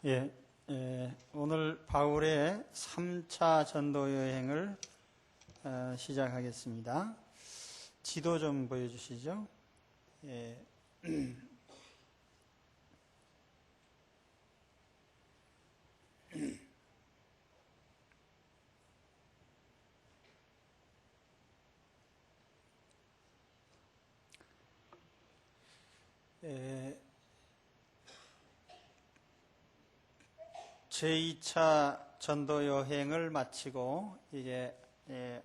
예, 오늘 바울의 3차 전도 여행을 시작하겠습니다. 지도 좀 보여주시죠. 예. 제2차 전도 여행을 마치고 이제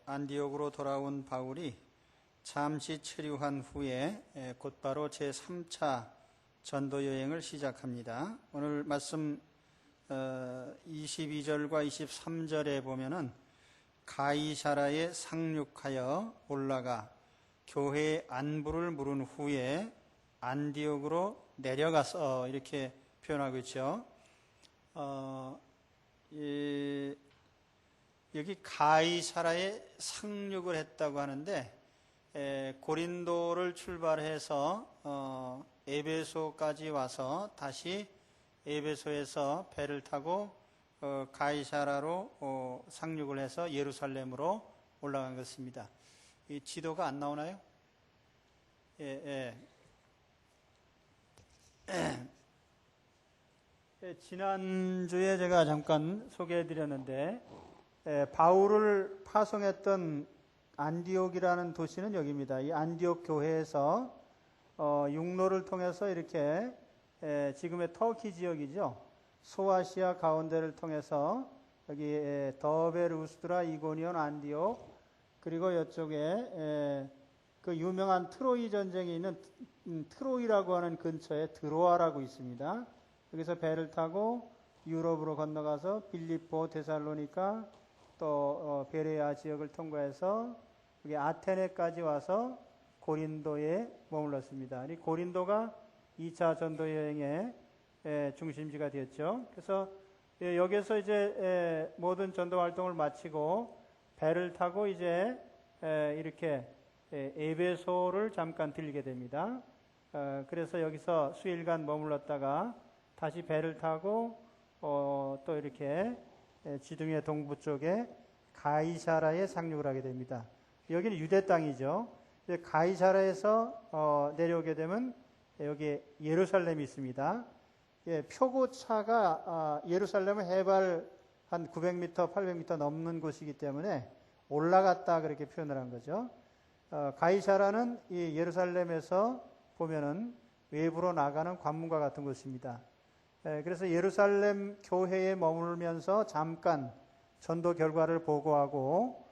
안디옥으로 돌아온 바울이 잠시 체류한 후에 곧바로 제3차 전도 여행을 시작합니다. 오늘 말씀 22절과 23절에 보면은 가이사라에 상륙하여 올라가 교회의 안부를 물은 후에 안디옥으로 내려가서 이렇게 표현하고 있죠. 여기 가이사라에 상륙을 했다고 하는데 고린도를 출발해서 에베소까지 와서 다시 에베소에서 배를 타고 가이사라로 상륙을 해서 예루살렘으로 올라간 것입니다. 이 지도가 안 나오나요? 지난주에 제가 잠깐 소개해 드렸는데 바울을 파송했던 안디옥이라는 도시는 여기입니다. 이 안디옥 교회에서 육로를 통해서 이렇게 지금의 터키 지역이죠. 소아시아 가운데를 통해서 여기 더베 루스드라 이고니온 안디옥, 그리고 이쪽에 그 유명한 트로이 전쟁이 있는 트로이라고 하는 근처에 드로아라고 있습니다. 여기서 배를 타고 유럽으로 건너가서 빌립보, 데살로니가, 또 베레아 지역을 통과해서 여기 아테네까지 와서 고린도에 머물렀습니다. 이 고린도가 2차 전도 여행의 중심지가 되었죠. 그래서 여기서 이제 모든 전도 활동을 마치고 배를 타고 이제 이렇게 에베소를 잠깐 들리게 됩니다. 그래서 여기서 수일간 머물렀다가 다시 배를 타고 또 이렇게 지중해 동부 쪽에 가이사라에 상륙을 하게 됩니다. 여기는 유대 땅이죠. 가이사라에서 내려오게 되면 여기 예루살렘이 있습니다. 표고차가 예루살렘은 해발 한 900m, 800m 넘는 곳이기 때문에 올라갔다 그렇게 표현을 한 거죠. 가이사라는 이 예루살렘에서 보면은 외부로 나가는 관문과 같은 곳입니다. 그래서 예루살렘 교회에 머물면서 잠깐 전도 결과를 보고하고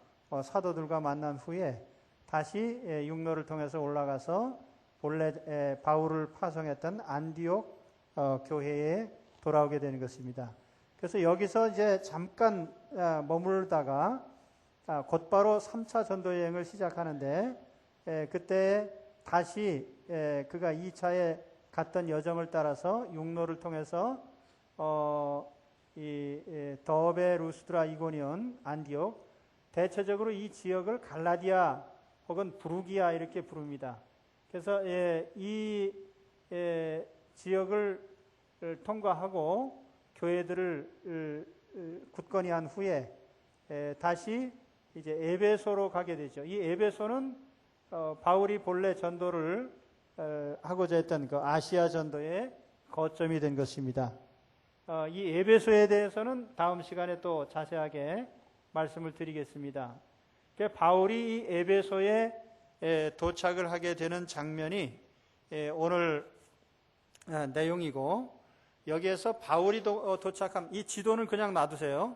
사도들과 만난 후에 다시 육로를 통해서 올라가서 본래 바울을 파송했던 안디옥 교회에 돌아오게 되는 것입니다. 그래서 여기서 이제 잠깐 머물다가 곧바로 3차 전도 여행을 시작하는데 그때 다시 그가 2차에 갔던 여정을 따라서 육로를 통해서 더베 루스드라 이고니온 안디옥, 대체적으로 이 지역을 갈라디아 혹은 부르기아 이렇게 부릅니다. 그래서 이 지역을 통과하고 교회들을 굳건히 한 후에 다시 이제 에베소로 가게 되죠. 이 에베소는 바울이 본래 전도를 하고자 했던 그 아시아 전도의 거점이 된 것입니다. 이 에베소에 대해서는 다음 시간에 또 자세하게 말씀을 드리겠습니다. 바울이 이 에베소에 도착을 하게 되는 장면이 오늘 내용이고, 여기에서 바울이 도착한 이 지도는 그냥 놔두세요.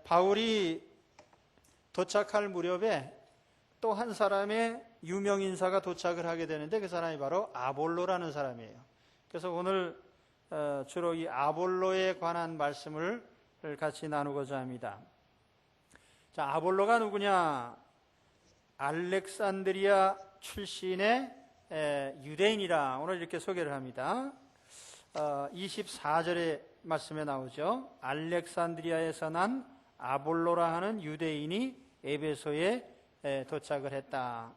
바울이 도착할 무렵에 또 한 사람의 유명 인사가 도착을 하게 되는데 그 사람이 바로 아볼로라는 사람이에요. 그래서 오늘 주로 이 아볼로에 관한 말씀을 같이 나누고자 합니다. 자, 아볼로가 누구냐? 알렉산드리아 출신의 유대인이라 오늘 이렇게 소개를 합니다. 24절의 말씀에 나오죠. 알렉산드리아에서 난 아볼로라 하는 유대인이 에베소에 도착을 했다.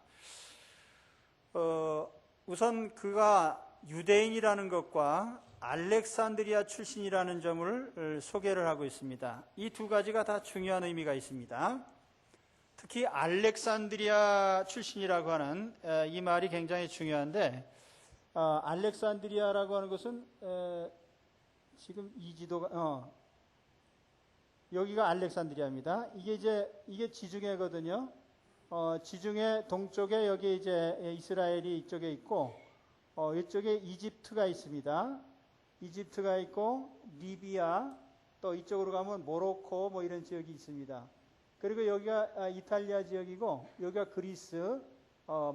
우선 그가 유대인이라는 것과 알렉산드리아 출신이라는 점을 소개를 하고 있습니다. 이 두 가지가 다 중요한 의미가 있습니다. 특히 알렉산드리아 출신이라고 하는 이 말이 굉장히 중요한데, 알렉산드리아라고 하는 것은 지금 이 지도가 여기가 알렉산드리아입니다. 이게 지중해거든요. 지중해 동쪽에 여기 이제 이스라엘이 이쪽에 있고, 이쪽에 이집트가 있습니다. 이집트가 있고, 리비아, 또 이쪽으로 가면 모로코 뭐 이런 지역이 있습니다. 그리고 여기가 이탈리아 지역이고, 여기가 그리스,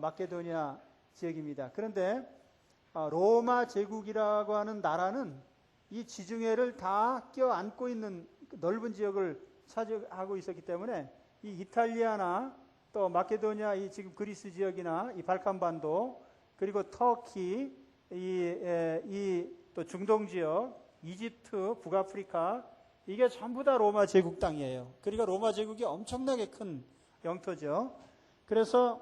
마케도니아 지역입니다. 그런데 로마 제국이라고 하는 나라는 이 지중해를 다 껴안고 있는 넓은 지역을 차지하고 있었기 때문에 이 이탈리아나 또 마케도니아, 이 지금 그리스 지역이나 이 발칸반도, 그리고 터키, 또 중동 지역, 이집트, 북아프리카, 이게 전부 다 로마 제국 땅이에요. 그러니까 로마 제국이 엄청나게 큰 영토죠. 그래서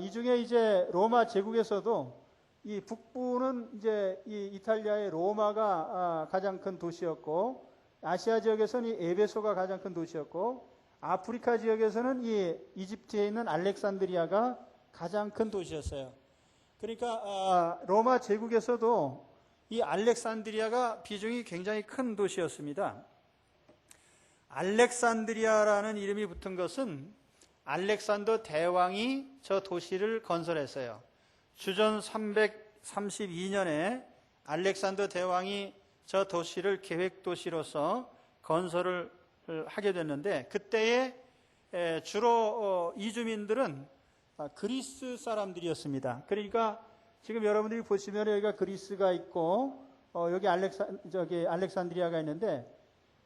이 중에 이제 로마 제국에서도 이 북부는 이제 이 이탈리아의 로마가 가장 큰 도시였고, 아시아 지역에서는 이 에베소가 가장 큰 도시였고, 아프리카 지역에서는 이 이집트에 있는 알렉산드리아가 가장 큰 도시였어요. 그러니까 로마 제국에서도 이 알렉산드리아가 비중이 굉장히 큰 도시였습니다. 알렉산드리아라는 이름이 붙은 것은 알렉산더 대왕이 저 도시를 건설했어요. 주전 332년에 알렉산더 대왕이 저 도시를 계획도시로서 건설을 하게 됐는데, 그때에 주로 이주민들은 그리스 사람들이었습니다. 그러니까 지금 여러분들이 보시면 여기가 그리스가 있고, 여기 알렉산드리아가 있는데,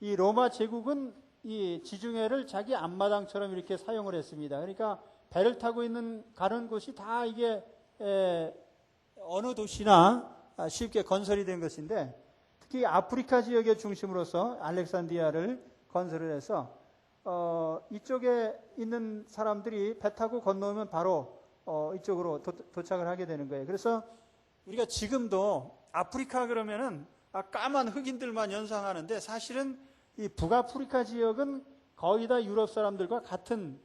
이 로마 제국은 이 지중해를 자기 앞마당처럼 이렇게 사용을 했습니다. 그러니까 배를 타고 가는 곳이 다 이게 어느 도시나 쉽게 건설이 된 것인데, 특히 아프리카 지역의 중심으로서 알렉산드리아를 건설을 해서 이쪽에 있는 사람들이 배 타고 건너오면 바로 이쪽으로 도착을 하게 되는 거예요. 그래서 우리가 지금도 아프리카 그러면은 까만 흑인들만 연상하는데, 사실은 이 북아프리카 지역은 거의 다 유럽 사람들과 같은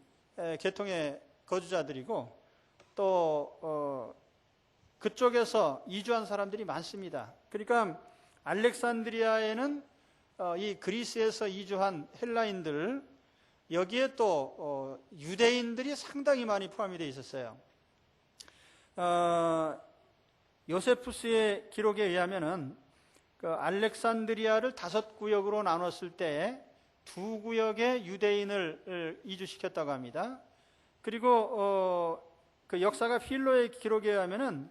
계통의 거주자들이고, 또 그쪽에서 이주한 사람들이 많습니다. 그러니까 알렉산드리아에는 이 그리스에서 이주한 헬라인들, 여기에 또 유대인들이 상당히 많이 포함이 되어 있었어요. 요세푸스의 기록에 의하면은 그 알렉산드리아를 5구역으로 나눴을 때 2구역의 유대인을 이주시켰다고 합니다. 그리고 그 역사가 필로의 기록에 의하면은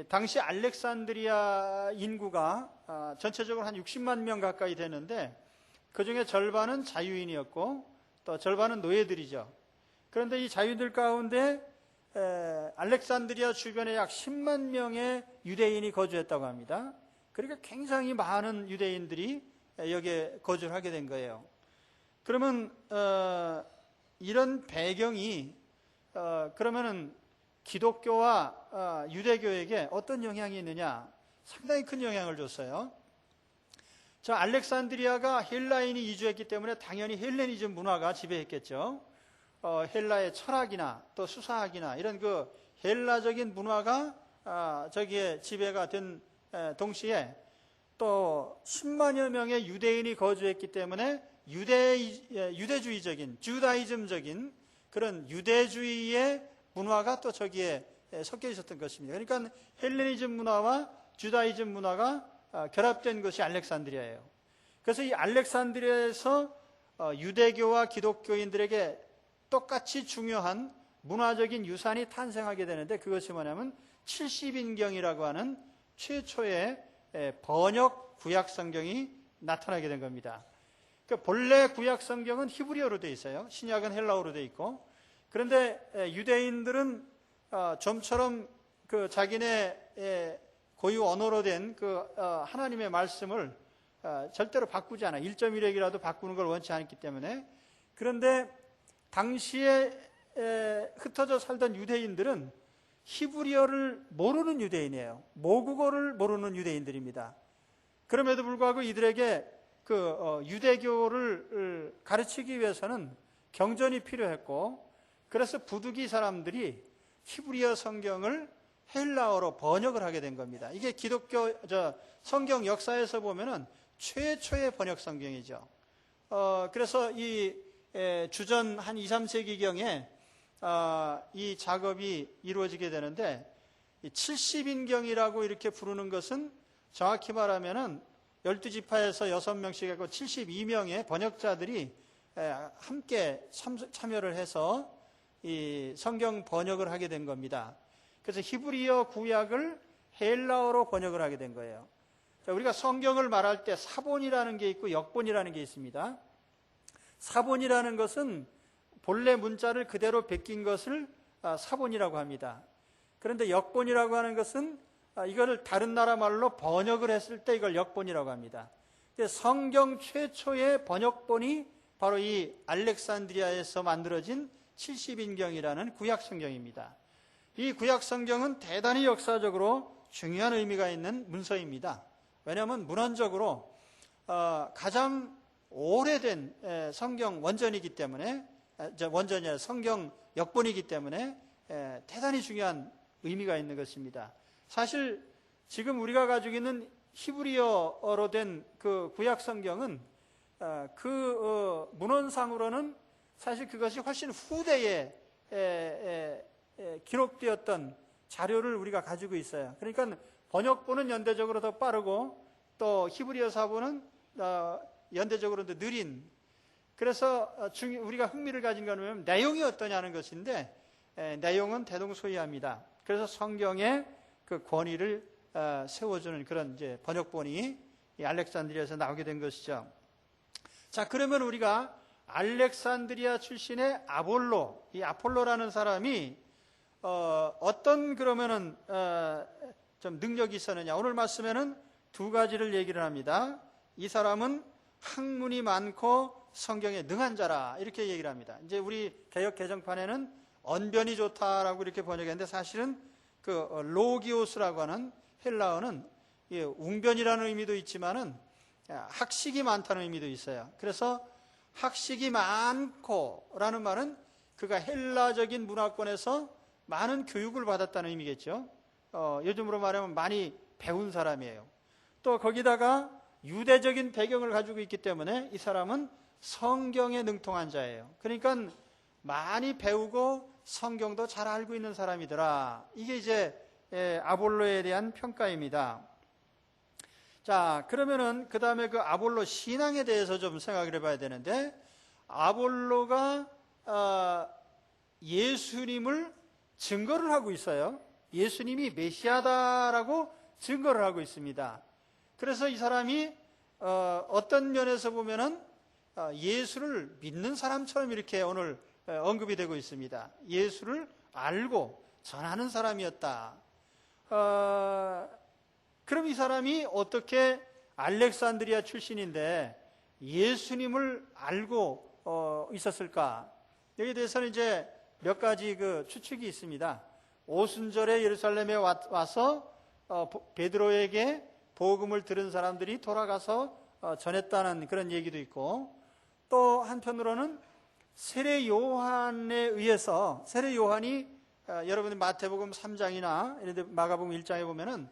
당시 알렉산드리아 인구가 전체적으로 한 60만 명 가까이 되는데, 그 중에 절반은 자유인이었고 또 절반은 노예들이죠. 그런데 이 자유인들 가운데 알렉산드리아 주변에 약 10만 명의 유대인이 거주했다고 합니다. 그러니까 굉장히 많은 유대인들이 여기에 거주를 하게 된 거예요. 그러면 이런 배경이 그러면은 기독교와 유대교에게 어떤 영향이 있느냐? 상당히 큰 영향을 줬어요. 저 알렉산드리아가 헬라인이 이주했기 때문에 당연히 헬레니즘 문화가 지배했겠죠. 헬라의 철학이나 또 수사학이나 이런 그 헬라적인 문화가 저기에 지배가 된 동시에 또 10만여 명의 유대인이 거주했기 때문에 유대주의적인, 주다이즘적인 그런 유대주의의 문화가 또 저기에 섞여 있었던 것입니다. 그러니까 헬레니즘 문화와 주다이즘 문화가 결합된 것이 알렉산드리아예요. 그래서 이 알렉산드리아에서 유대교와 기독교인들에게 똑같이 중요한 문화적인 유산이 탄생하게 되는데, 그것이 뭐냐면 70인경이라고 하는 최초의 번역 구약 성경이 나타나게 된 겁니다. 그러니까 본래 구약 성경은 히브리어로 되어 있어요. 신약은 헬라어로 되어 있고, 그런데 유대인들은 좀처럼 그 자기네 고유 언어로 된 그 하나님의 말씀을 절대로 바꾸지 않아. 1.1핵이라도 바꾸는 걸 원치 않았기 때문에. 그런데 당시에 흩어져 살던 유대인들은 히브리어를 모르는 유대인이에요. 모국어를 모르는 유대인들입니다. 그럼에도 불구하고 이들에게 유대교를 가르치기 위해서는 경전이 필요했고, 그래서 부득이 사람들이 히브리어 성경을 헬라어로 번역을 하게 된 겁니다. 이게 기독교 성경 역사에서 보면은 최초의 번역 성경이죠. 그래서 이 주전 한 2, 3세기경에 이 작업이 이루어지게 되는데, 70인경이라고 이렇게 부르는 것은 정확히 말하면은 12지파에서 6명씩 하고 72명의 번역자들이 함께 참여를 해서 이 성경 번역을 하게 된 겁니다. 그래서 히브리어 구약을 헬라어로 번역을 하게 된 거예요. 자, 우리가 성경을 말할 때 사본이라는 게 있고 역본이라는 게 있습니다. 사본이라는 것은 본래 문자를 그대로 베낀 것을 사본이라고 합니다. 그런데 역본이라고 하는 것은 이거를 다른 나라 말로 번역을 했을 때 이걸 역본이라고 합니다. 성경 최초의 번역본이 바로 이 알렉산드리아에서 만들어진 70인경이라는 구약 성경입니다. 이 구약 성경은 대단히 역사적으로 중요한 의미가 있는 문서입니다. 왜냐하면 문헌적으로 가장 오래된 성경 원전이기 때문에, 성경 역본이기 때문에 대단히 중요한 의미가 있는 것입니다. 사실 지금 우리가 가지고 있는 히브리어로 된 그 구약 성경은 문헌상으로는 사실 그것이 훨씬 후대에 기록되었던 자료를 우리가 가지고 있어요. 그러니까 번역본은 연대적으로 더 빠르고 또 히브리어 사본은 연대적으로 더 느린, 그래서 우리가 흥미를 가진 거는 내용이 어떠냐는 것인데, 내용은 대동소이합니다. 그래서 성경의 그 권위를 세워주는 그런 이제 번역본이 이 알렉산드리아에서 나오게 된 것이죠. 자, 그러면 우리가 알렉산드리아 출신의 아볼로, 이 아폴로라는 사람이 어떤 그러면은 좀 능력이 있었느냐? 오늘 말씀에는 두 가지를 얘기를 합니다. 이 사람은 학문이 많고 성경에 능한 자라, 이렇게 얘기를 합니다. 이제 우리 개역 개정판에는 언변이 좋다라고 이렇게 번역했는데, 사실은 그 로기오스라고 하는 헬라어는 웅변이라는 의미도 있지만은 학식이 많다는 의미도 있어요. 그래서 학식이 많고라는 말은 그가 헬라적인 문화권에서 많은 교육을 받았다는 의미겠죠. 요즘으로 말하면 많이 배운 사람이에요. 또 거기다가 유대적인 배경을 가지고 있기 때문에 이 사람은 성경에 능통한 자예요. 그러니까 많이 배우고 성경도 잘 알고 있는 사람이더라. 이게 이제 아볼로에 대한 평가입니다. 자, 그러면은 그 다음에 그 아볼로 신앙에 대해서 좀 생각을 해봐야 되는데, 아볼로가 예수님을 증거를 하고 있어요. 예수님이 메시아다라고 증거를 하고 있습니다. 그래서 이 사람이 어떤 면에서 보면은 예수를 믿는 사람처럼 이렇게 오늘 언급이 되고 있습니다. 예수를 알고 전하는 사람이었다. 그럼 이 사람이 어떻게 알렉산드리아 출신인데 예수님을 알고 있었을까? 여기에 대해서는 이제 몇 가지 그 추측이 있습니다. 오순절에 예루살렘에 와서 베드로에게 복음을 들은 사람들이 돌아가서 전했다는 그런 얘기도 있고, 또 한편으로는 세례 요한에 의해서, 세례 요한이 여러분들 마태복음 3장이나 마가복음 1장에 보면은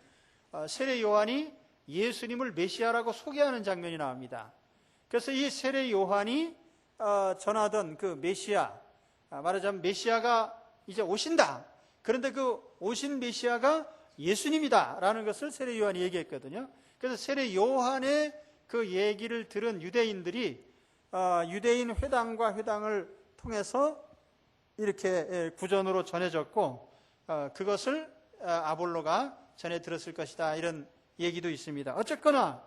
세례 요한이 예수님을 메시아라고 소개하는 장면이 나옵니다. 그래서 이 세례 요한이 전하던 그 메시아, 말하자면 메시아가 이제 오신다. 그런데 그 오신 메시아가 예수님이다 라는 것을 세례 요한이 얘기했거든요. 그래서 세례 요한의 그 얘기를 들은 유대인들이 유대인 회당과 회당을 통해서 이렇게 구전으로 전해졌고, 그것을 아볼로가 전해 들었을 것이다, 이런 얘기도 있습니다. 어쨌거나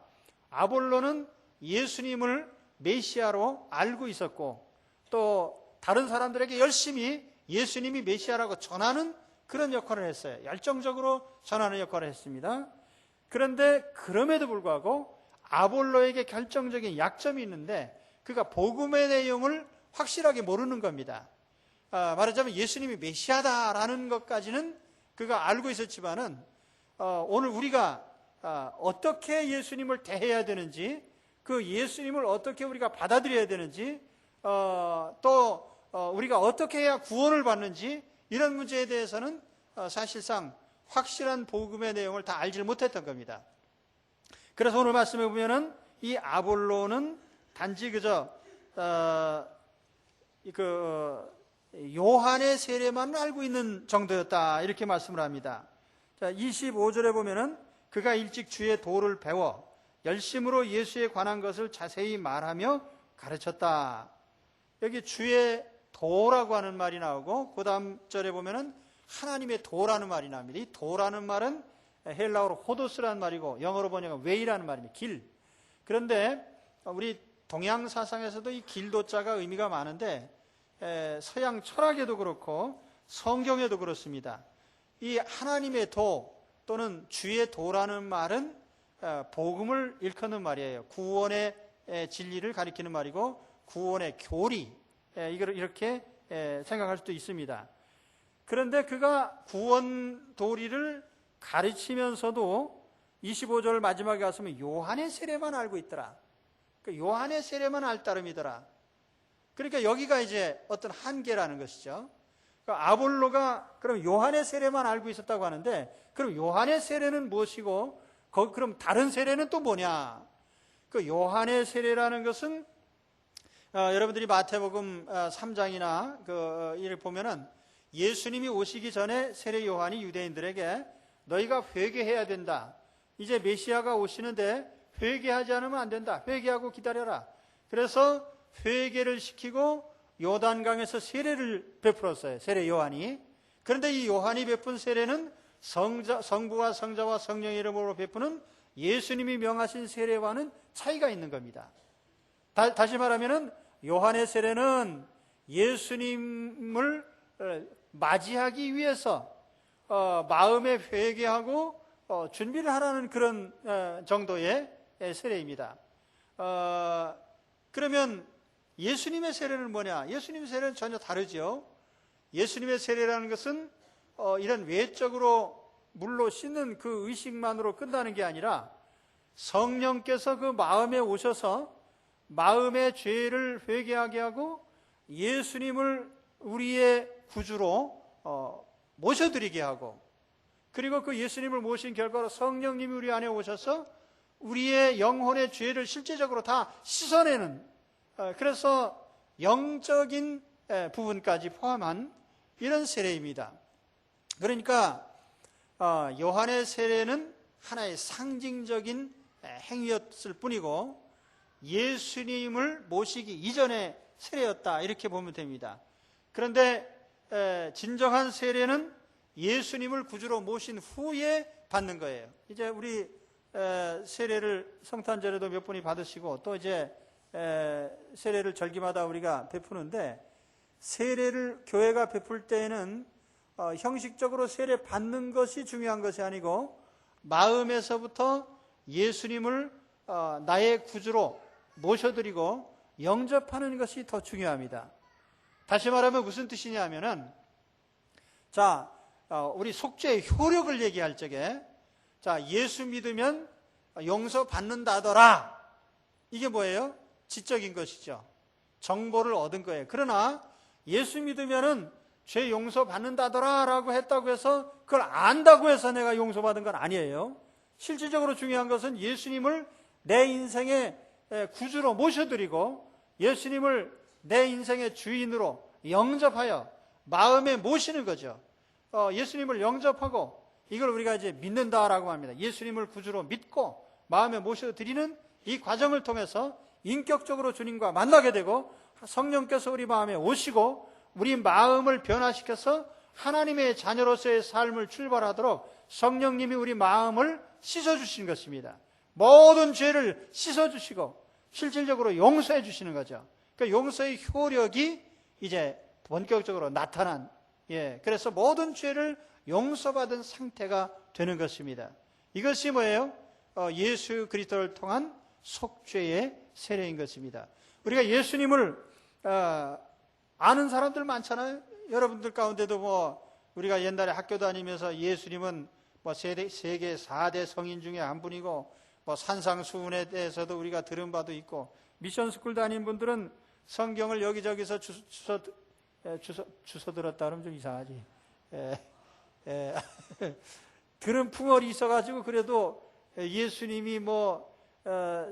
아볼로는 예수님을 메시아로 알고 있었고, 또 다른 사람들에게 열심히 예수님이 메시아라고 전하는 그런 역할을 했어요. 열정적으로 전하는 역할을 했습니다. 그런데 그럼에도 불구하고 아볼로에게 결정적인 약점이 있는데, 그가 복음의 내용을 확실하게 모르는 겁니다. 말하자면 예수님이 메시아다라는 것까지는 그가 알고 있었지만은 오늘 우리가 어떻게 예수님을 대해야 되는지, 그 예수님을 어떻게 우리가 받아들여야 되는지, 또 우리가 어떻게 해야 구원을 받는지, 이런 문제에 대해서는 사실상 확실한 복음의 내용을 다 알지 못했던 겁니다. 그래서 오늘 말씀에 보면은 이 아볼로는 단지 그저 요한의 세례만 알고 있는 정도였다, 이렇게 말씀을 합니다. 자, 25절에 보면은 그가 일찍 주의 도를 배워 열심으로 예수에 관한 것을 자세히 말하며 가르쳤다. 여기 주의 도라고 하는 말이 나오고, 그 다음 절에 보면은 하나님의 도라는 말이 나옵니다. 이 도라는 말은 헬라어로 호도스라는 말이고, 영어로 번역하면 웨이라는 말입니다. 길. 그런데 우리 동양 사상에서도 이 길도자가 의미가 많은데, 서양 철학에도 그렇고 성경에도 그렇습니다. 이 하나님의 도 또는 주의 도라는 말은 복음을 일컫는 말이에요. 구원의 진리를 가리키는 말이고, 구원의 교리, 이걸 이렇게 생각할 수도 있습니다. 그런데 그가 구원 도리를 가르치면서도 25절 마지막에 갔으면 요한의 세례만 알고 있더라. 그 요한의 세례만 알 따름이더라. 그러니까 여기가 이제 어떤 한계라는 것이죠. 그러니까 아볼로가 그럼 요한의 세례만 알고 있었다고 하는데, 그럼 요한의 세례는 무엇이고, 그럼 다른 세례는 또 뭐냐? 그 요한의 세례라는 것은 여러분들이 마태복음 3장이나 이를 보면은 예수님이 오시기 전에 세례 요한이 유대인들에게 너희가 회개해야 된다. 이제 메시아가 오시는데 회개하지 않으면 안 된다. 회개하고 기다려라. 그래서 회개를 시키고 요단강에서 세례를 베풀었어요. 세례 요한이. 그런데 이 요한이 베푼 세례는 성부와 성자와 성령의 이름으로 베푸는 예수님이 명하신 세례와는 차이가 있는 겁니다. 다시 말하면은 요한의 세례는 예수님을 맞이하기 위해서 마음에 회개하고 준비를 하라는 그런 정도의 세례입니다. 그러면 예수님의 세례는 뭐냐? 예수님의 세례는 전혀 다르죠. 예수님의 세례라는 것은 이런 외적으로 물로 씻는 그 의식만으로 끝나는 게 아니라 성령께서 그 마음에 오셔서 마음의 죄를 회개하게 하고 예수님을 우리의 구주로 모셔드리게 하고, 그리고 그 예수님을 모신 결과로 성령님이 우리 안에 오셔서 우리의 영혼의 죄를 실제적으로 다 씻어내는, 그래서 영적인 부분까지 포함한 이런 세례입니다. 그러니까 요한의 세례는 하나의 상징적인 행위였을 뿐이고 예수님을 모시기 이전의 세례였다, 이렇게 보면 됩니다. 그런데 진정한 세례는 예수님을 구주로 모신 후에 받는 거예요. 이제 우리 세례를 성탄절에도 몇 분이 받으시고, 또 이제 세례를 절기마다 우리가 베푸는데, 세례를 교회가 베풀 때에는 형식적으로 세례 받는 것이 중요한 것이 아니고 마음에서부터 예수님을 나의 구주로 모셔드리고 영접하는 것이 더 중요합니다. 다시 말하면 무슨 뜻이냐 하면은, 자, 우리 속죄의 효력을 얘기할 적에, 자, 예수 믿으면 용서받는다더라. 이게 뭐예요? 지적인 것이죠. 정보를 얻은 거예요. 그러나 예수 믿으면은 죄 용서받는다더라 라고 했다고 해서 그걸 안다고 해서 내가 용서받은 건 아니에요. 실질적으로 중요한 것은 예수님을 내 인생의 구주로 모셔드리고 예수님을 내 인생의 주인으로 영접하여 마음에 모시는 거죠. 예수님을 영접하고 이걸 우리가 이제 믿는다라고 합니다. 예수님을 구주로 믿고 마음에 모셔드리는 이 과정을 통해서 인격적으로 주님과 만나게 되고 성령께서 우리 마음에 오시고 우리 마음을 변화시켜서 하나님의 자녀로서의 삶을 출발하도록 성령님이 우리 마음을 씻어주시는 것입니다. 모든 죄를 씻어주시고 실질적으로 용서해 주시는 거죠. 그러니까 용서의 효력이 이제 본격적으로 나타난, 그래서 모든 죄를 용서받은 상태가 되는 것입니다. 이것이 뭐예요? 예수 그리스도를 통한 속죄의 세례인 것입니다. 우리가 예수님을 아는 사람들 많잖아요. 여러분들 가운데도 우리가 옛날에 학교 다니면서 예수님은 뭐 세계 4대 성인 중에 한 분이고 뭐 산상수훈에 대해서도 우리가 들은 바도 있고, 미션스쿨 다닌 분들은 성경을 여기저기서 주워 들었다 그러면 좀 이상하지. 들은 풍월이 있어가지고 그래도 예수님이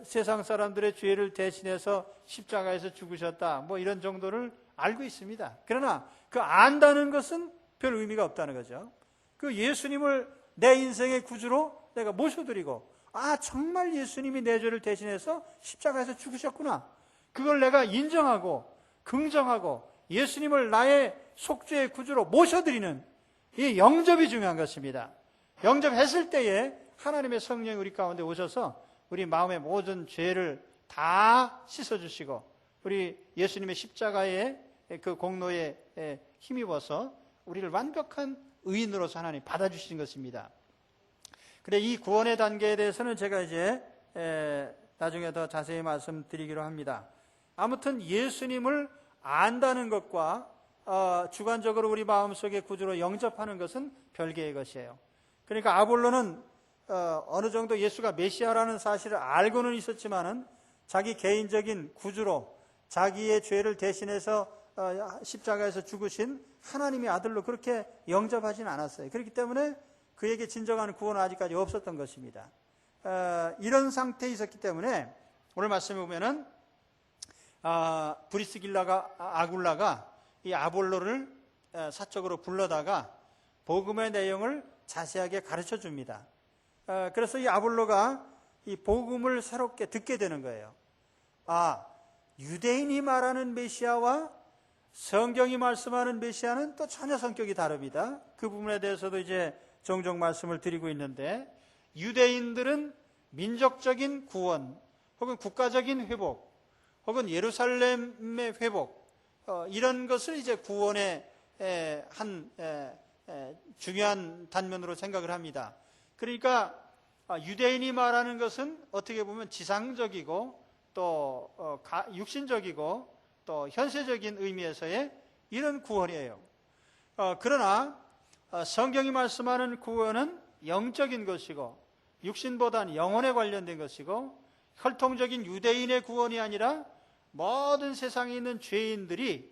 세상 사람들의 죄를 대신해서 십자가에서 죽으셨다 뭐 이런 정도를 알고 있습니다. 그러나 그 안다는 것은 별 의미가 없다는 거죠. 그 예수님을 내 인생의 구주로 내가 모셔드리고, 정말 예수님이 내 죄를 대신해서 십자가에서 죽으셨구나, 그걸 내가 인정하고 긍정하고 예수님을 나의 속죄의 구주로 모셔드리는 이 영접이 중요한 것입니다. 영접했을 때에 하나님의 성령이 우리 가운데 오셔서 우리 마음의 모든 죄를 다 씻어주시고, 우리 예수님의 십자가의 그 공로에 힘입어서 우리를 완벽한 의인으로서 하나님 받아주신 것입니다. 그래, 이 구원의 단계에 대해서는 제가 이제 나중에 더 자세히 말씀드리기로 합니다. 아무튼 예수님을 안다는 것과 주관적으로 우리 마음속에 구주로 영접하는 것은 별개의 것이에요. 그러니까 아볼로는 어느 정도 예수가 메시아라는 사실을 알고는 있었지만은 자기 개인적인 구주로 자기의 죄를 대신해서 십자가에서 죽으신 하나님의 아들로 그렇게 영접하지는 않았어요. 그렇기 때문에 그에게 진정한 구원은 아직까지 없었던 것입니다. 이런 상태에 있었기 때문에 오늘 말씀에 보면은 브리스길라가 아굴라가 이 아볼로를 사적으로 불러다가 복음의 내용을 자세하게 가르쳐 줍니다. 그래서 이 아볼로가 이 복음을 새롭게 듣게 되는 거예요. 유대인이 말하는 메시아와 성경이 말씀하는 메시아는 또 전혀 성격이 다릅니다. 그 부분에 대해서도 이제 종종 말씀을 드리고 있는데, 유대인들은 민족적인 구원 혹은 국가적인 회복 혹은 예루살렘의 회복, 이런 것을 이제 구원의 한 중요한 단면으로 생각을 합니다. 그러니까 유대인이 말하는 것은 어떻게 보면 지상적이고 또 육신적이고 또 현세적인 의미에서의 이런 구원이에요. 그러나 성경이 말씀하는 구원은 영적인 것이고 육신보다는 영혼에 관련된 것이고, 혈통적인 유대인의 구원이 아니라 모든 세상에 있는 죄인들이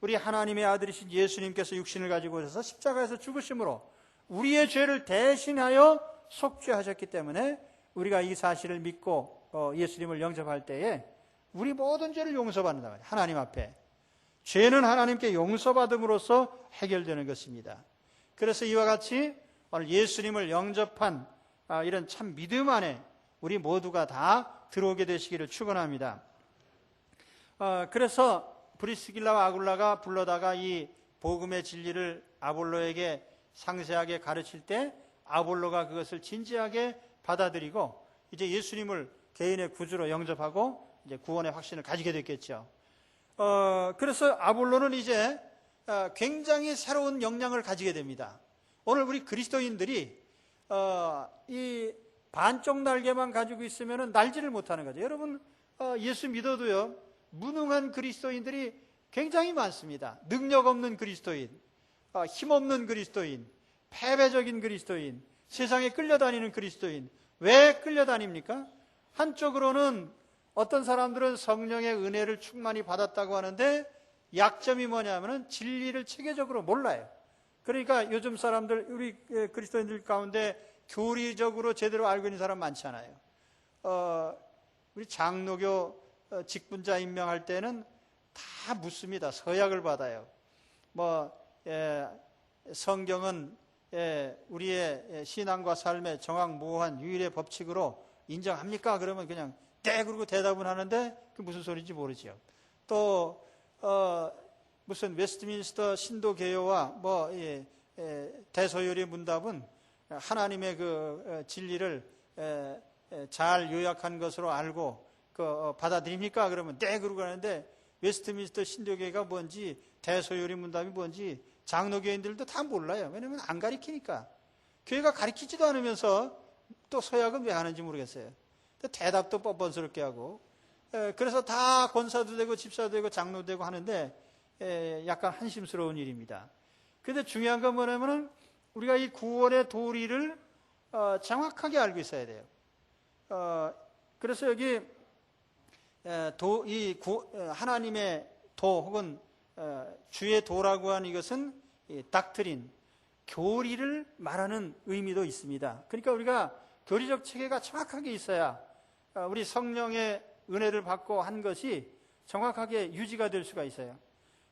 우리 하나님의 아들이신 예수님께서 육신을 가지고 오셔서 십자가에서 죽으심으로 우리의 죄를 대신하여 속죄하셨기 때문에 우리가 이 사실을 믿고 예수님을 영접할 때에 우리 모든 죄를 용서받는다 말이에요. 하나님 앞에 죄는 하나님께 용서받음으로써 해결되는 것입니다. 그래서 이와 같이 오늘 예수님을 영접한 이런 참 믿음 안에 우리 모두가 다 들어오게 되시기를 축원합니다. 그래서 브리스길라와 아굴라가 불러다가 이 복음의 진리를 아볼로에게 상세하게 가르칠 때 아볼로가 그것을 진지하게 받아들이고 이제 예수님을 개인의 구주로 영접하고 이제 구원의 확신을 가지게 됐겠죠. 그래서 아볼로는 이제 굉장히 새로운 역량을 가지게 됩니다. 오늘 우리 그리스도인들이 이 반쪽 날개만 가지고 있으면 날지를 못하는 거죠. 여러분, 예수 믿어도요, 무능한 그리스도인들이 굉장히 많습니다. 능력 없는 그리스도인, 힘없는 그리스도인, 패배적인 그리스도인, 세상에 끌려다니는 그리스도인. 왜 끌려다닙니까? 한쪽으로는 어떤 사람들은 성령의 은혜를 충만히 받았다고 하는데 약점이 뭐냐면은 진리를 체계적으로 몰라요. 그러니까 요즘 사람들, 우리 그리스도인들 가운데 교리적으로 제대로 알고 있는 사람 많지 않아요. 우리 장로교 직분자 임명할 때는 다 묻습니다. 서약을 받아요. 성경은 우리의 신앙과 삶의 정확무오한 유일의 법칙으로 인정합니까? 그러면 그냥 그러고 대답은 하는데 그 무슨 소리인지 모르죠. 또 무슨 웨스트민스터 신도개요와 대소요리 문답은 하나님의 그 진리를 잘 요약한 것으로 알고 받아들입니까? 그러면 그러고 하는데 웨스트민스터 신도교회가 뭔지 대소요리 문답이 뭔지 장로교인들도 다 몰라요. 왜냐하면 안 가르치니까. 교회가 가르치지도 않으면서 또 서약은 왜 하는지 모르겠어요. 대답도 뻔뻔스럽게 하고, 그래서 다 권사도 되고 집사도 되고 장로도 되고 하는데 약간 한심스러운 일입니다. 근데 중요한 건 뭐냐면은 우리가 이 구원의 도리를 정확하게 알고 있어야 돼요. 그래서 여기 하나님의 도 혹은 주의 도라고 하는 이것은 닥트린, 교리를 말하는 의미도 있습니다. 그러니까 우리가 교리적 체계가 정확하게 있어야 우리 성령의 은혜를 받고 한 것이 정확하게 유지가 될 수가 있어요.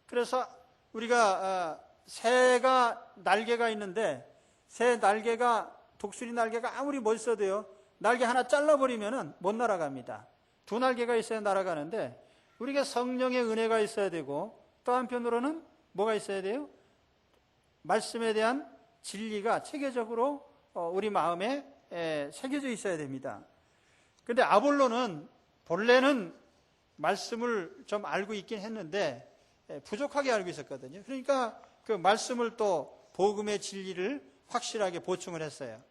그래서 우리가 새가 날개가 있는데 새 날개가 독수리 날개가 아무리 멋있어도요 날개 하나 잘라버리면 못 날아갑니다. 두 날개가 있어야 날아가는데 우리가 성령의 은혜가 있어야 되고 또 한편으로는 뭐가 있어야 돼요? 말씀에 대한 진리가 체계적으로 우리 마음에 새겨져 있어야 됩니다. 그런데 아볼로는 본래는 말씀을 좀 알고 있긴 했는데 부족하게 알고 있었거든요. 그러니까 그 말씀을 또 복음의 진리를 확실하게 보충을 했어요.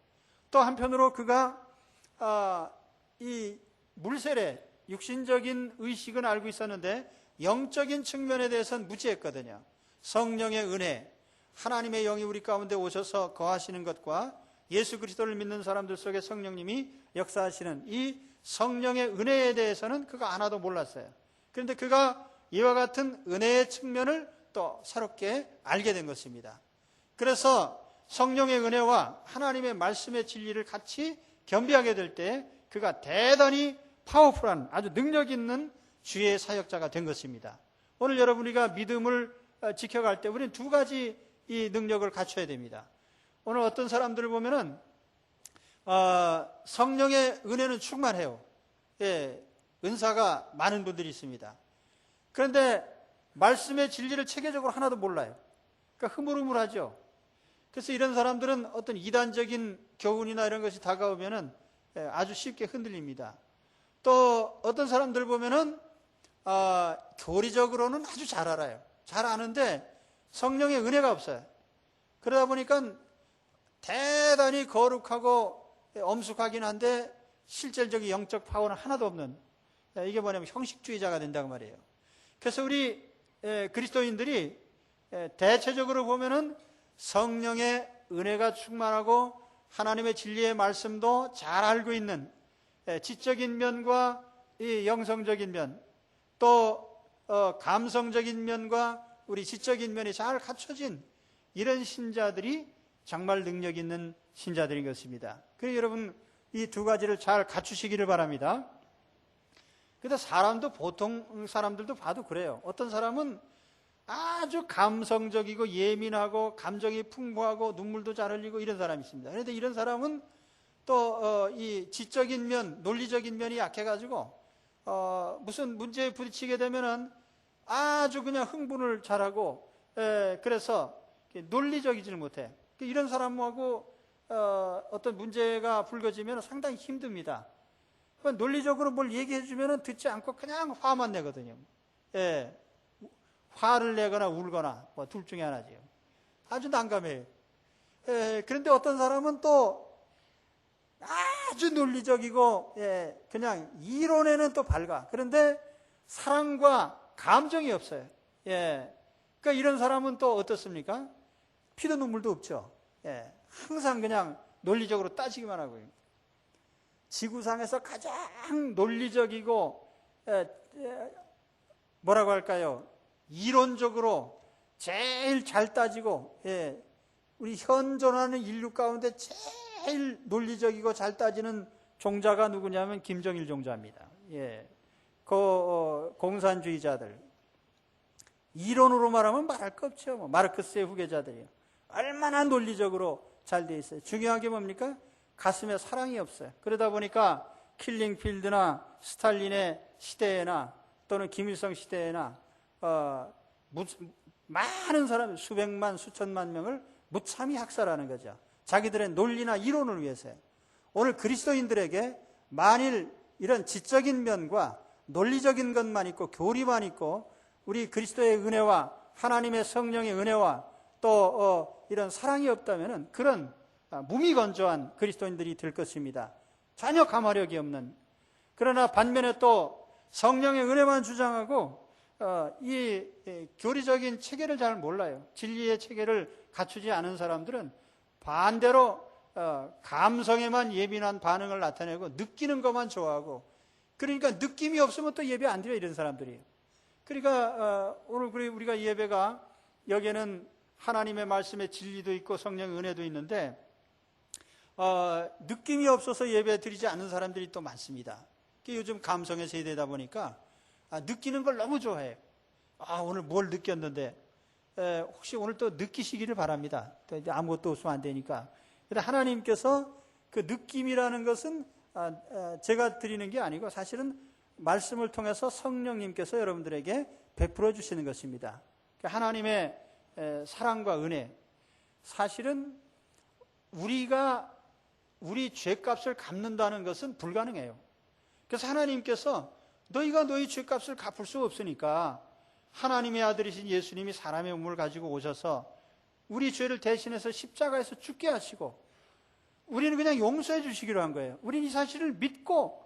또 한편으로 그가 이 물세례, 육신적인 의식은 알고 있었는데 영적인 측면에 대해서는 무지했거든요. 성령의 은혜, 하나님의 영이 우리 가운데 오셔서 거하시는 것과 예수 그리스도를 믿는 사람들 속에 성령님이 역사하시는 이 성령의 은혜에 대해서는 그가 하나도 몰랐어요. 그런데 그가 이와 같은 은혜의 측면을 또 새롭게 알게 된 것입니다. 그래서 성령의 은혜와 하나님의 말씀의 진리를 같이 겸비하게 될 때 그가 대단히 파워풀한 아주 능력 있는 주의 사역자가 된 것입니다. 오늘 여러분 우리가 믿음을 지켜갈 때 우리는 두 가지 이 능력을 갖춰야 됩니다. 오늘 어떤 사람들을 보면은 성령의 은혜는 충만해요. 예, 은사가 많은 분들이 있습니다. 그런데 말씀의 진리를 체계적으로 하나도 몰라요. 그러니까 흐물흐물하죠. 그래서 이런 사람들은 어떤 이단적인 교훈이나 이런 것이 다가오면은 아주 쉽게 흔들립니다. 또 어떤 사람들 보면은 교리적으로는 아주 잘 알아요. 잘 아는데 성령의 은혜가 없어요. 그러다 보니까 대단히 거룩하고 엄숙하긴 한데 실질적인 영적 파워는 하나도 없는, 이게 뭐냐면 형식주의자가 된다고 말이에요. 그래서 우리 그리스도인들이 대체적으로 보면은 성령의 은혜가 충만하고 하나님의 진리의 말씀도 잘 알고 있는 지적인 면과 이 영성적인 면, 또 감성적인 면과 우리 지적인 면이 잘 갖춰진 이런 신자들이 정말 능력 있는 신자들인 것입니다. 그래서 여러분 이 두 가지를 잘 갖추시기를 바랍니다. 근데 사람도 보통 사람들도 봐도 그래요. 어떤 사람은 아주 감성적이고 예민하고 감정이 풍부하고 눈물도 잘 흘리고 이런 사람이 있습니다. 그런데 이런 사람은 또 이 지적인 면, 논리적인 면이 약해가지고 무슨 문제에 부딪히게 되면은 아주 그냥 흥분을 잘하고 그래서 논리적이지를 못해. 이런 사람하고 어떤 문제가 불거지면 상당히 힘듭니다. 논리적으로 뭘 얘기해 주면 듣지 않고 그냥 화만 내거든요. 예, 화를 내거나 울거나 뭐 둘 중에 하나지요. 아주 난감해요. 예, 그런데 어떤 사람은 또 아주 논리적이고 그냥 이론에는 또 밝아. 그런데 사랑과 감정이 없어요. 예, 그러니까 이런 사람은 또 어떻습니까? 피도 눈물도 없죠. 예, 항상 그냥 논리적으로 따지기만 하고요. 지구상에서 가장 논리적이고 뭐라고 할까요? 이론적으로 제일 잘 따지고 우리 현존하는 인류 가운데 제일 논리적이고 잘 따지는 종자가 누구냐면 김정일 종자입니다. 예, 공산주의자들 이론으로 말하면 말할 거 없죠. 뭐 마르크스의 후계자들이요. 얼마나 논리적으로 잘 돼 있어요. 중요한 게 뭡니까? 가슴에 사랑이 없어요. 그러다 보니까 킬링필드나 스탈린의 시대에나 또는 김일성 시대에나 많은 사람, 수백만, 수천만 명을 무참히 학살하는 거죠. 자기들의 논리나 이론을 위해서요. 오늘 그리스도인들에게 만일 이런 지적인 면과 논리적인 것만 있고 교리만 있고 우리 그리스도의 은혜와 하나님의 성령의 은혜와 또 이런 사랑이 없다면 그런 무미건조한 그리스도인들이 될 것입니다. 전혀 감화력이 없는. 그러나 반면에 또 성령의 은혜만 주장하고 이 교리적인 체계를 잘 몰라요. 진리의 체계를 갖추지 않은 사람들은 반대로 감성에만 예민한 반응을 나타내고 느끼는 것만 좋아하고, 그러니까 느낌이 없으면 또 예배 안 드려, 이런 사람들이에요. 그러니까 오늘 우리가 이 예배가, 여기에는 하나님의 말씀의 진리도 있고 성령의 은혜도 있는데 느낌이 없어서 예배 드리지 않는 사람들이 또 많습니다. 요즘 감성의 세대다 보니까 느끼는 걸 너무 좋아해요. 오늘 뭘 느꼈는데, 혹시 오늘 또 느끼시기를 바랍니다. 아무것도 없으면 안 되니까. 하나님께서 그 느낌이라는 것은 제가 드리는 게 아니고 사실은 말씀을 통해서 성령님께서 여러분들에게 베풀어 주시는 것입니다. 하나님의 사랑과 은혜, 사실은 우리가 우리 죄값을 갚는다는 것은 불가능해요. 그래서 하나님께서 너희가 너희 죄값을 갚을 수 없으니까 하나님의 아들이신 예수님이 사람의 몸을 가지고 오셔서 우리 죄를 대신해서 십자가에서 죽게 하시고 우리는 그냥 용서해 주시기로 한 거예요. 우리는 이 사실을 믿고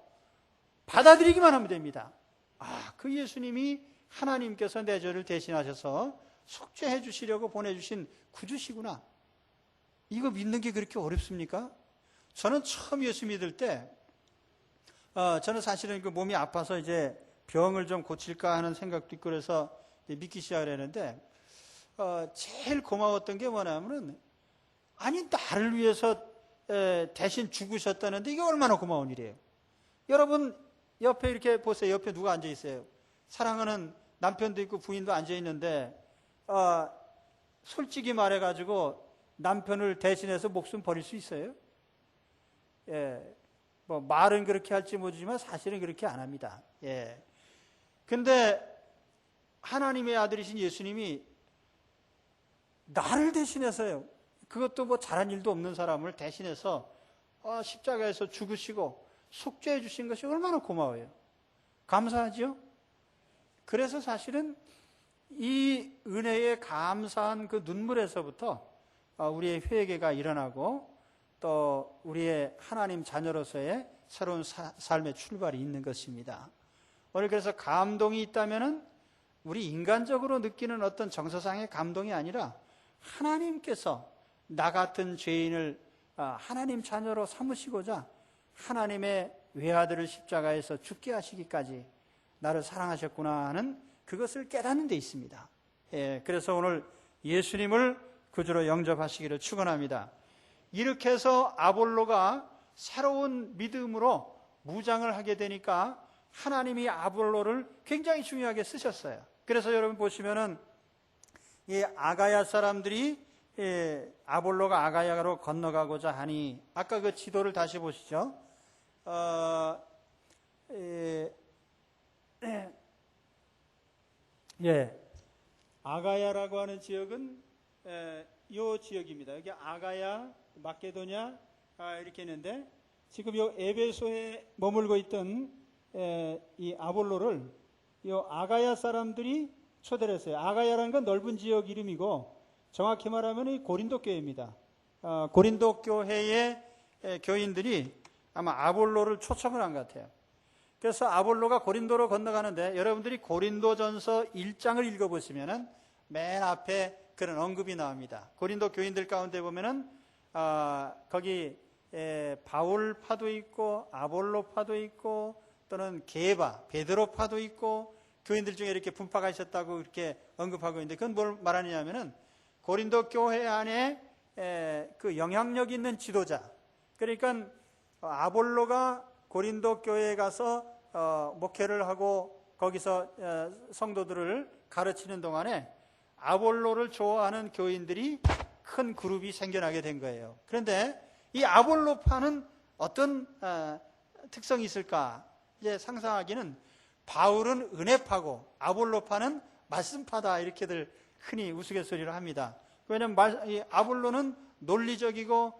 받아들이기만 하면 됩니다. 그 예수님이 하나님께서 내 죄를 대신하셔서 속죄해 주시려고 보내주신 구주시구나. 이거 믿는 게 그렇게 어렵습니까? 저는 처음 예수 믿을 때 저는 사실은 그 몸이 아파서 이제 병을 좀 고칠까 하는 생각도 있고 그래서 믿기 시작을 했는데 제일 고마웠던 게 뭐냐면은 나를 위해서 대신 죽으셨다는데 이게 얼마나 고마운 일이에요. 여러분 옆에 이렇게 보세요. 옆에 누가 앉아 있어요? 사랑하는 남편도 있고 부인도 앉아 있는데 솔직히 말해가지고 남편을 대신해서 목숨 버릴 수 있어요? 뭐 말은 그렇게 할지 모르지만 사실은 그렇게 안 합니다. 근데 하나님의 아들이신 예수님이 나를 대신해서요. 그것도 뭐 잘한 일도 없는 사람을 대신해서 십자가에서 죽으시고 속죄해 주신 것이 얼마나 고마워요. 감사하죠? 그래서 사실은 이 은혜에 감사한 그 눈물에서부터 우리의 회개가 일어나고 또 우리의 하나님 자녀로서의 새로운 삶의 출발이 있는 것입니다. 오늘 그래서 감동이 있다면은 우리 인간적으로 느끼는 어떤 정서상의 감동이 아니라 하나님께서 나 같은 죄인을 하나님 자녀로 삼으시고자 하나님의 외아들을 십자가에서 죽게 하시기까지 나를 사랑하셨구나 하는 그것을 깨닫는 데 있습니다. 그래서 오늘 예수님을 구주로 영접하시기를 축원합니다. 이렇게 해서 아볼로가 새로운 믿음으로 무장을 하게 되니까 하나님이 아볼로를 굉장히 중요하게 쓰셨어요. 그래서 여러분 보시면은 이 아가야 사람들이 아볼로가 아가야로 건너가고자 하니, 아까 그 지도를 다시 보시죠. 아가야라고 하는 지역은 이 지역입니다. 여기 아가야, 마케도냐 이렇게 있는데 지금 이 에베소에 머물고 있던 이 아볼로를 이 아가야 사람들이 초대를 했어요. 아가야라는 건 넓은 지역 이름이고 정확히 말하면 이 고린도 교회입니다. 고린도 교회의 교인들이 아마 아볼로를 초청을 한 것 같아요. 그래서 아볼로가 고린도로 건너가는데 여러분들이 고린도전서 1장을 읽어보시면은 맨 앞에 그런 언급이 나옵니다. 고린도 교인들 가운데 보면은 거기 바울파도 있고 아볼로파도 있고 또는 게바, 베드로파도 있고 교인들 중에 이렇게 분파가 있었다고 이렇게 언급하고 있는데 그건 뭘 말하느냐면은 고린도 교회 안에 그 영향력 있는 지도자, 그러니까 아볼로가 고린도 교회에 가서 목회를 하고 거기서 성도들을 가르치는 동안에 아볼로를 좋아하는 교인들이 큰 그룹이 생겨나게 된 거예요. 그런데 이 아볼로파는 어떤 특성이 있을까? 이제 상상하기는 바울은 은혜파고 아볼로파는 말씀파다 이렇게들 흔히 우스갯소리를 합니다. 왜냐하면 아볼로는 논리적이고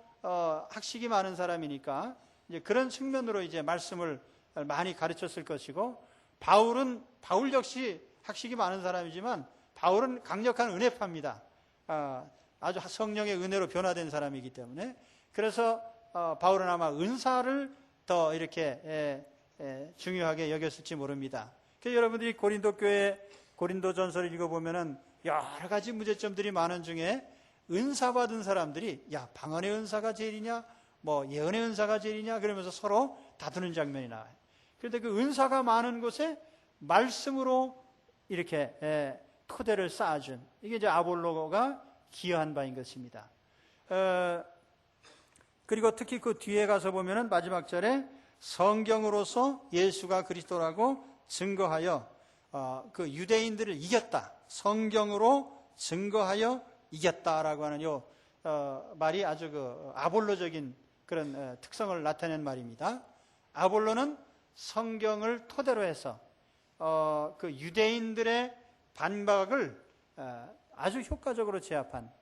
학식이 많은 사람이니까 이제 그런 측면으로 이제 말씀을 많이 가르쳤을 것이고, 바울 역시 학식이 많은 사람이지만 바울은 강력한 은혜파입니다. 아주 성령의 은혜로 변화된 사람이기 때문에 그래서 바울은 아마 은사를 더 이렇게 중요하게 여겼을지 모릅니다. 그래서 여러분들이 고린도 고린도전서를 읽어보면은 여러 가지 문제점들이 많은 중에 은사 받은 사람들이 야, 방언의 은사가 제일이냐, 뭐 예언의 은사가 제일이냐 그러면서 서로 다투는 장면이 나와요. 그런데 그 은사가 많은 곳에 말씀으로 이렇게 토대를 쌓아준, 이게 이제 아볼로가 기여한 바인 것입니다. 그리고 특히 그 뒤에 가서 보면은 마지막 절에 성경으로서 예수가 그리스도라고 증거하여 그 유대인들을 이겼다. 성경으로 증거하여 이겼다라고 하는 요 말이 아주 그 아볼로적인 그런 특성을 나타낸 말입니다. 아볼로는 성경을 토대로 해서 그 유대인들의 반박을 아주 효과적으로 제압한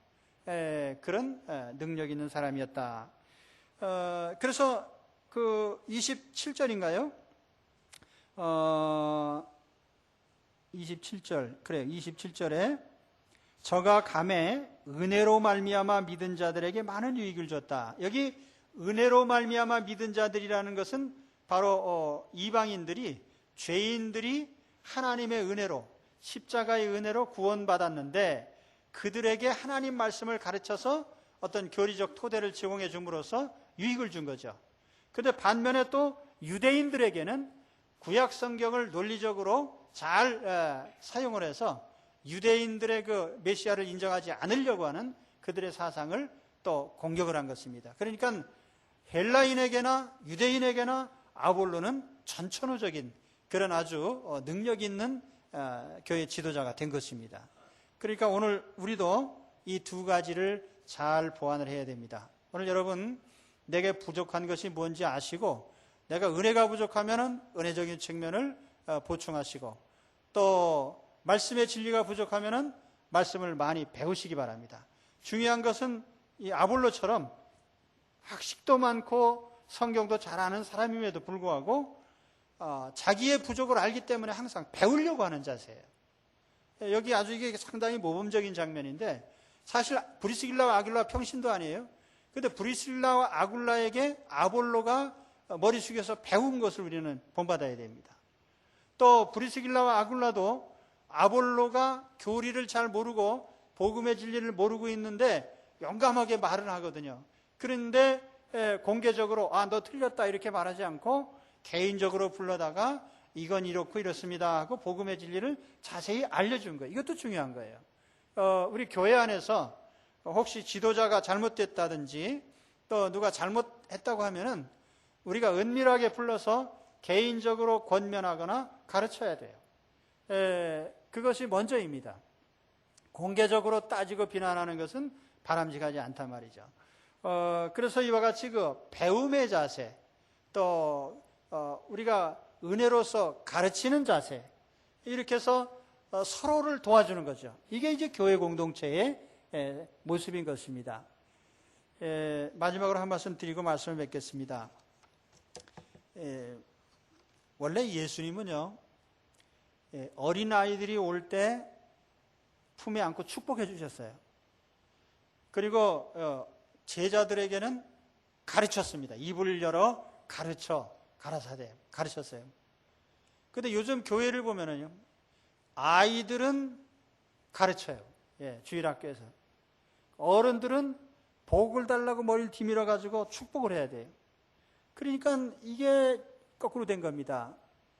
그런 능력 있는 사람이었다. 그래서 그 27절인가요? 27절, 그래요. 27절에 저가 감에 은혜로 말미암아 믿은 자들에게 많은 유익을 줬다. 여기 은혜로 말미암아 믿은 자들이라는 것은 바로 이방인들이, 죄인들이 하나님의 은혜로, 십자가의 은혜로 구원받았는데 그들에게 하나님 말씀을 가르쳐서 어떤 교리적 토대를 제공해 줌으로써 유익을 준 거죠. 그런데 반면에 또 유대인들에게는 구약 성경을 논리적으로 잘 사용을 해서 유대인들의 그 메시아를 인정하지 않으려고 하는 그들의 사상을 또 공격을 한 것입니다. 그러니까 헬라인에게나 유대인에게나 아볼로는 전천후적인 그런 아주 능력 있는 교회 지도자가 된 것입니다. 그러니까 오늘 우리도 이 두 가지를 잘 보완을 해야 됩니다. 오늘 여러분, 내게 부족한 것이 뭔지 아시고 내가 은혜가 부족하면 은혜적인 측면을 보충하시고 또 말씀의 진리가 부족하면 말씀을 많이 배우시기 바랍니다. 중요한 것은 이 아볼로처럼 학식도 많고 성경도 잘 아는 사람임에도 불구하고 자기의 부족을 알기 때문에 항상 배우려고 하는 자세예요. 여기 아주 이게 상당히 모범적인 장면인데 사실 브리스길라와 아굴라 평신도 아니에요. 그런데 브리스길라와 아굴라에게 아볼로가 머리 숙여서 배운 것을 우리는 본받아야 됩니다. 또 브리스길라와 아굴라도 아볼로가 교리를 잘 모르고 복음의 진리를 모르고 있는데 용감하게 말을 하거든요. 그런데 공개적으로 너 틀렸다 이렇게 말하지 않고 개인적으로 불러다가 이건 이렇고 이렇습니다 하고 복음의 진리를 자세히 알려준 거예요. 이것도 중요한 거예요. 우리 교회 안에서 혹시 지도자가 잘못됐다든지 또 누가 잘못했다고 하면은 우리가 은밀하게 불러서 개인적으로 권면하거나 가르쳐야 돼요. 그것이 먼저입니다. 공개적으로 따지고 비난하는 것은 바람직하지 않단 말이죠. 그래서 이와 같이 그 배움의 자세, 또 우리가 은혜로서 가르치는 자세, 이렇게 해서 서로를 도와주는 거죠. 이게 이제 교회 공동체의 모습인 것입니다. 마지막으로 한 말씀 드리고 말씀을 맺겠습니다. 원래 예수님은요, 어린아이들이 올 때 품에 안고 축복해 주셨어요. 그리고 제자들에게는 가르쳤습니다. 입을 열어 가라사대 가르쳤어요. 그런데 요즘 교회를 보면은요, 아이들은 가르쳐요. 주일학교에서. 어른들은 복을 달라고 머리를 뒤밀어 가지고 축복을 해야 돼요. 그러니까 이게 거꾸로 된 겁니다.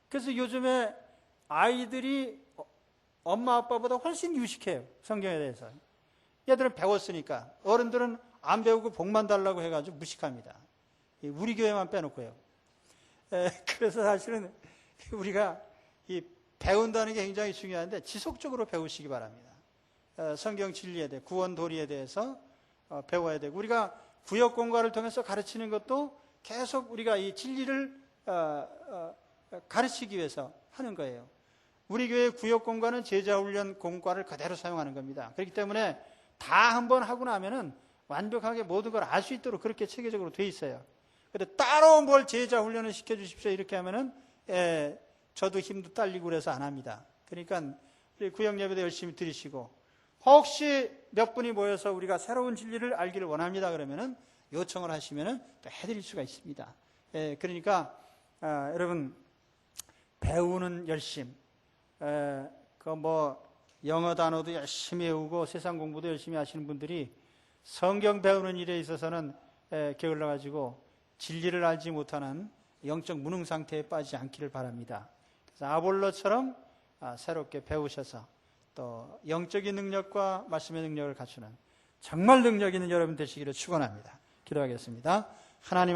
그래서 요즘에 아이들이 엄마 아빠보다 훨씬 유식해요. 성경에 대해서. 얘들은 배웠으니까. 어른들은 안 배우고 복만 달라고 해가지고 무식합니다. 우리 교회만 빼놓고요. 그래서 사실은 우리가 이 배운다는 게 굉장히 중요한데 지속적으로 배우시기 바랍니다. 성경 진리에 대해, 구원 도리에 대해서 배워야 되고, 우리가 구역 공과를 통해서 가르치는 것도 계속 우리가 이 진리를 가르치기 위해서 하는 거예요. 우리 교회 구역 공과는 제자훈련 공과를 그대로 사용하는 겁니다. 그렇기 때문에 다 한번 하고 나면은 완벽하게 모든 걸 알 수 있도록 그렇게 체계적으로 돼 있어요. 근데 따로 뭘 제자훈련을 시켜주십시오 이렇게 하면은 저도 힘도 딸리고 그래서 안 합니다. 그러니까 구역 예배도 열심히 들으시고, 혹시 몇 분이 모여서 우리가 새로운 진리를 알기를 원합니다 그러면은 요청을 하시면은 또 해드릴 수가 있습니다. 그러니까 여러분, 배우는 열심, 영어 단어도 열심히 외우고 세상 공부도 열심히 하시는 분들이 성경 배우는 일에 있어서는 게을러 가지고 진리를 알지 못하는 영적 무능 상태에 빠지지 않기를 바랍니다. 그래서 아볼로처럼 새롭게 배우셔서 또 영적인 능력과 말씀의 능력을 갖추는 정말 능력 있는 여러분 되시기를 축원합니다. 기도하겠습니다. 하나님